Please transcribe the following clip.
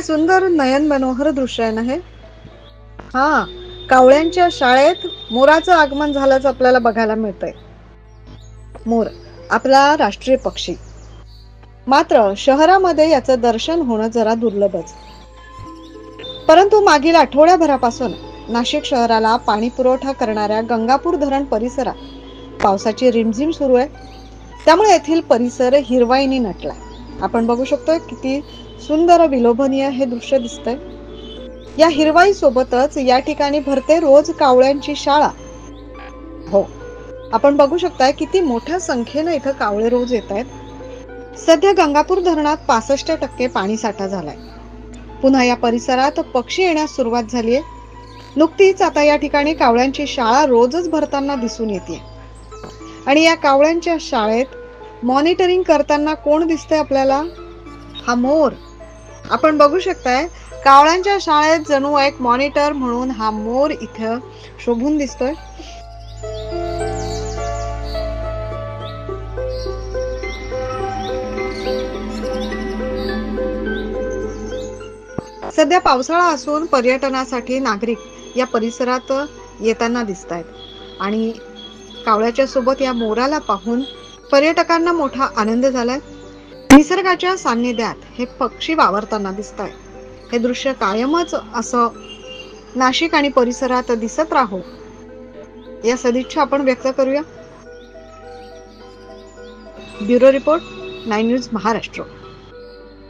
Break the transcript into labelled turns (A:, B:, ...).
A: काय सुंदर नयन मनोहर दृश्य आहे ना हे. हा, कावळ्यांच्या शाळेत मोराचं आगमन झाल्याचं आपल्याला बघायला मिळतंय. मोर आपला राष्ट्रीय पक्षी, मात्र शहरामध्ये याचं दर्शन होणं जरा दुर्लभच. परंतु मागील आठवड्याभरापासून नाशिक शहराला पाणी पुरवठा करणाऱ्या गंगापूर धरण परिसरात पावसाची रिमझिम सुरू आहे. त्यामुळे येथील परिसर हिरवाईने नटलाय. आपण बघू शकतोय किती सुंदर विलोभनीय हे दृश्य दिसतंय. या हिरवाई सोबतच या ठिकाणी भरते रोज कावळ्यांची शाळा. हो, आपण बघू शकताय किती मोठ्या संख्येनं इथं कावळे रोज येत आहेत. सध्या गंगापूर धरणात 65% पाणी साठा झालाय. पुन्हा या परिसरात पक्षी येण्यास सुरुवात झालीय. नुकतीच आता या ठिकाणी कावळ्यांची शाळा रोजच भरताना दिसून येते. आणि या कावळ्यांच्या शाळेत मॉनिटरिंग करताना कोण दिसतंय आपल्याला? हा मोर. आपण बघू शकताय कावळ्यांच्या शाळेत जणू एक मॉनिटर म्हणून हा मोर इथं शोभून दिसतोय. सध्या पावसाळा असून पर्यटनासाठी नागरिक या परिसरात येताना दिसत आहेत. आणि कावळ्याच्या सोबत या मोराला पाहून पर्यटकांना मोठा आनंद झालाय. निसर्गाच्या सान्निध्यात हे पक्षी वावरताना दिसत आहे. हे दृश्य कायमच असं नाशिक आणि परिसरात दिसत राहो या सदिच्छा आपण व्यक्त करूया. Bureau report, 9 news Maharashtra.